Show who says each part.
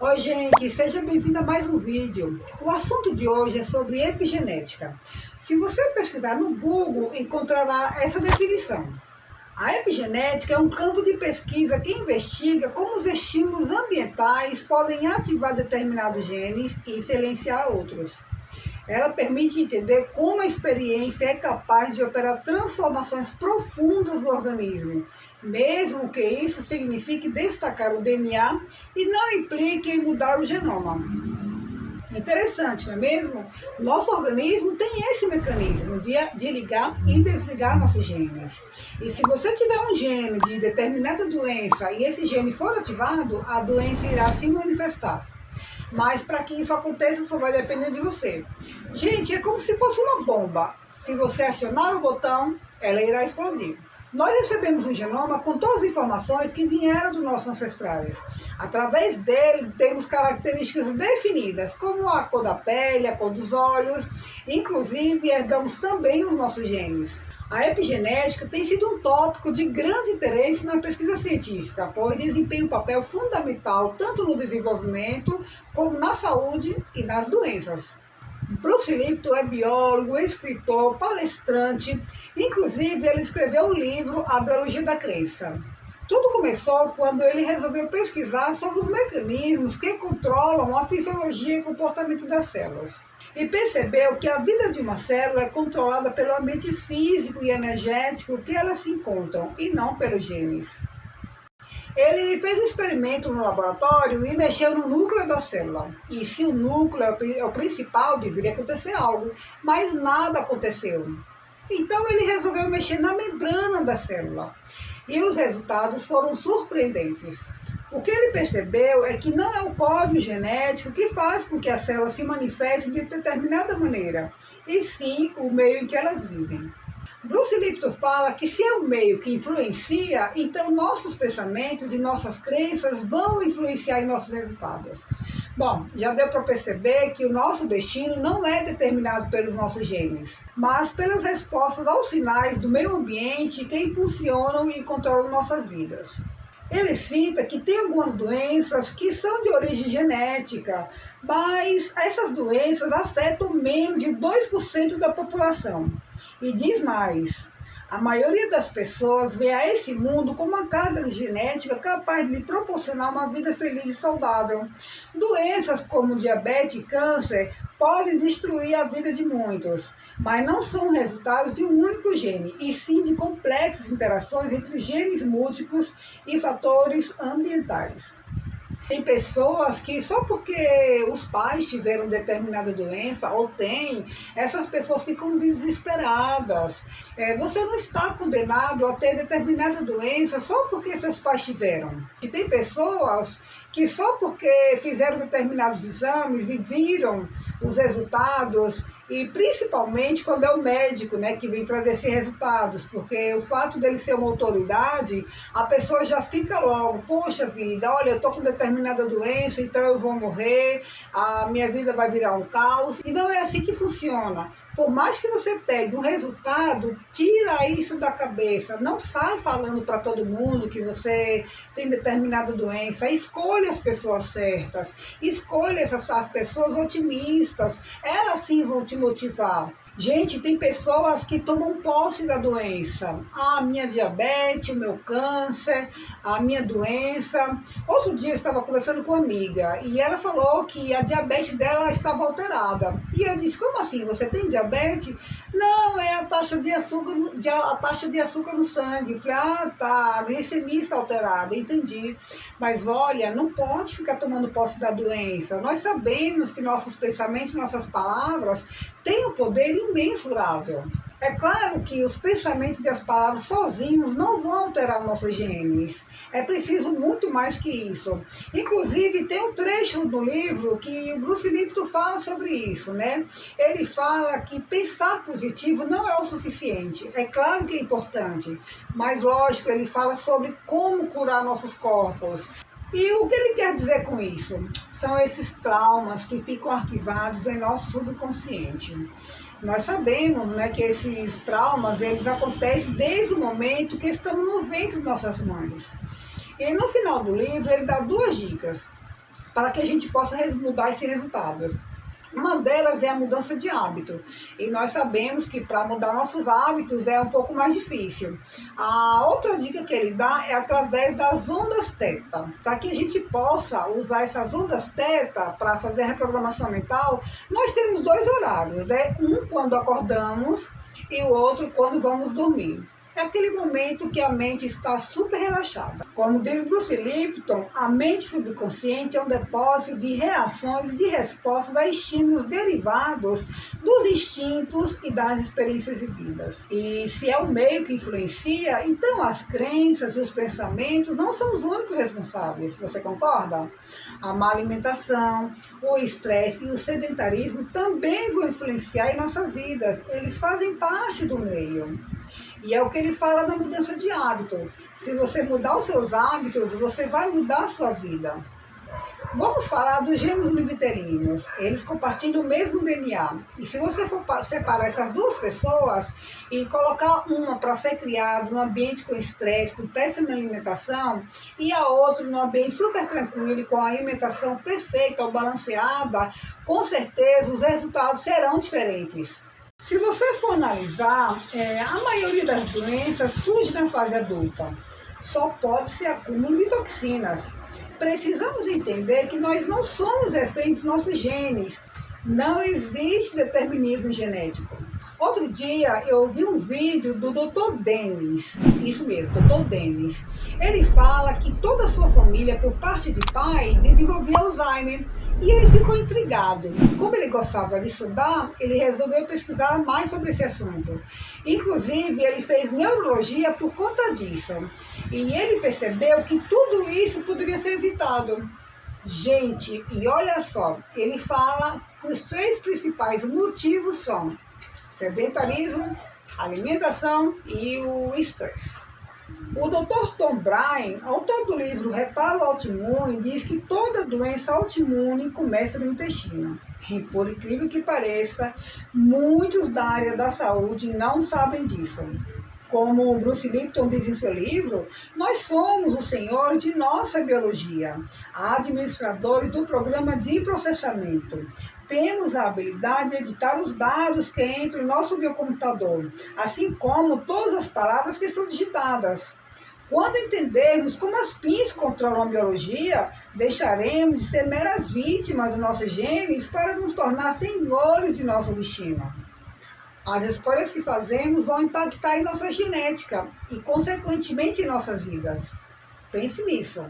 Speaker 1: Oi gente, seja bem-vindo a mais um vídeo. O assunto de hoje é sobre epigenética. Se você pesquisar no Google, encontrará essa definição. A epigenética é um campo de pesquisa que investiga como os estímulos ambientais podem ativar determinados genes e silenciar outros. Ela permite entender como a experiência é capaz de operar transformações profundas no organismo, mesmo que isso signifique destacar o DNA e não implique em mudar o genoma. Interessante, não é mesmo? Nosso organismo tem esse mecanismo de ligar e desligar nossos genes. E se você tiver um gene de determinada doença e esse gene for ativado, a doença irá se manifestar. Mas para que isso aconteça só vai depender de você. Gente, é como se fosse uma bomba. Se você acionar o botão, ela irá explodir. Nós recebemos um genoma com todas as informações que vieram dos nossos ancestrais. Através dele, temos características definidas, como a cor da pele, a cor dos olhos. Inclusive, herdamos também os nossos genes. A epigenética tem sido um tópico de grande interesse na pesquisa científica, pois desempenha um papel fundamental tanto no desenvolvimento, como na saúde e nas doenças. Bruce Lipton é biólogo, escritor, palestrante, inclusive ele escreveu o livro A Biologia da Crença. Tudo começou quando ele resolveu pesquisar sobre os mecanismos que controlam a fisiologia e comportamento das células. E percebeu que a vida de uma célula é controlada pelo ambiente físico e energético que elas se encontram, e não pelos genes. Ele fez um experimento no laboratório e mexeu no núcleo da célula. E se o núcleo é o principal, deveria acontecer algo, mas nada aconteceu. Então ele resolveu mexer na membrana da célula. E os resultados foram surpreendentes. O que ele percebeu é que não é o código genético que faz com que as células se manifestem de determinada maneira, e sim o meio em que elas vivem. Bruce Lipton fala que se é o meio que influencia, então nossos pensamentos e nossas crenças vão influenciar em nossos resultados. Bom, já deu para perceber que o nosso destino não é determinado pelos nossos genes, mas pelas respostas aos sinais do meio ambiente que impulsionam e controlam nossas vidas. Ele cita que tem algumas doenças que são de origem genética, mas essas doenças afetam menos de 2% da população. E diz mais, a maioria das pessoas vê a esse mundo como uma carga genética capaz de lhe proporcionar uma vida feliz e saudável. Doenças como diabetes e câncer podem destruir a vida de muitos, mas não são resultados de um único gene, e sim de complexas interações entre genes múltiplos e fatores ambientais. Tem pessoas que só porque os pais tiveram determinada doença ou têm, essas pessoas ficam desesperadas. Você não está condenado a ter determinada doença só porque seus pais tiveram. E tem pessoas que só porque fizeram determinados exames e viram os resultados, e principalmente quando é o médico, né, que vem trazer esses resultados, porque o fato dele ser uma autoridade, a pessoa já fica logo, poxa vida, olha, eu estou com determinada doença, então eu vou morrer, a minha vida vai virar um caos. E não é assim que funciona. Por mais que você pegue um resultado, tira isso da cabeça, não sai falando para todo mundo que você tem determinada doença, escolha as pessoas certas, escolha as pessoas otimistas, elas sim vão te motivar. Gente, tem pessoas que tomam posse da doença. A minha diabetes, o meu câncer, a minha doença. Outro dia eu estava conversando com uma amiga e ela falou que a diabetes dela estava alterada. E eu disse, como assim? Você tem diabetes? Não, é a taxa de açúcar no sangue. Eu falei, tá, a glicemia está alterada, entendi. Mas olha, não pode ficar tomando posse da doença. Nós sabemos que nossos pensamentos, nossas palavras têm um poder imensurável. É claro que os pensamentos e as palavras sozinhos não vão alterar nossos genes. É preciso muito mais que isso. Inclusive, tem um trecho no livro que o Bruce Lipton fala sobre isso, né? Ele fala que pensar positivo não é o suficiente. É claro que é importante, mas lógico, ele fala sobre como curar nossos corpos. E o que ele quer dizer com isso? São esses traumas que ficam arquivados em nosso subconsciente. Nós sabemos, né, que esses traumas eles acontecem desde o momento que estamos no ventre de nossas mães. E no final do livro ele dá duas dicas. para que a gente possa mudar esses resultados. Uma delas é a mudança de hábito. E nós sabemos que para mudar nossos hábitos é um pouco mais difícil. A outra dica que ele dá é através das ondas teta. Para que a gente possa usar essas ondas teta para fazer a reprogramação mental, nós temos 2 horários, né? Um quando acordamos e o outro quando vamos dormir. É aquele momento que a mente está super relaxada. Como diz Bruce Lipton, a mente subconsciente é um depósito de reações e de respostas a estímulos derivados dos instintos e das experiências vividas. E se é o meio que influencia, então as crenças e os pensamentos não são os únicos responsáveis. Você concorda? A má alimentação, o estresse e o sedentarismo também vão influenciar em nossas vidas. Eles fazem parte do meio. E é o que ele fala na mudança de hábito. Se você mudar os seus hábitos, você vai mudar a sua vida. Vamos falar dos gêmeos liviterinos. Eles compartilham o mesmo DNA. E se você for separar essas 2 pessoas e colocar uma para ser criada num ambiente com estresse, com péssima alimentação, e a outra num ambiente super tranquilo e com a alimentação perfeita ou balanceada, com certeza os resultados serão diferentes. Se você for analisar, a maioria das doenças surge na fase adulta. Só pode ser acúmulo de toxinas. Precisamos entender que nós não somos reféns dos nossos genes. Não existe determinismo genético. Outro dia eu vi um vídeo do Dr. Dennis, isso mesmo, Dr. Dennis. Ele fala que toda a sua família, por parte de pai, desenvolvia Alzheimer. E ele ficou intrigado. Como ele gostava de estudar, ele resolveu pesquisar mais sobre esse assunto. Inclusive, ele fez neurologia por conta disso. E ele percebeu que tudo isso poderia ser evitado. Gente, e olha só, ele fala que os 3 principais motivos são sedentarismo, alimentação e o estresse. O Dr. Tom Bryan, autor do livro Reparo Autoimune, diz que toda doença autoimune começa no intestino. E por incrível que pareça, muitos da área da saúde não sabem disso. Como Bruce Lipton diz em seu livro, nós somos os senhores de nossa biologia, administradores do programa de processamento. Temos a habilidade de editar os dados que entram no nosso biocomputador, assim como todas as palavras que são digitadas. Quando entendermos como as PINs controlam a biologia, deixaremos de ser meras vítimas dos nossos genes para nos tornar senhores de nosso destino. As escolhas que fazemos vão impactar em nossa genética e, consequentemente, em nossas vidas. Pense nisso.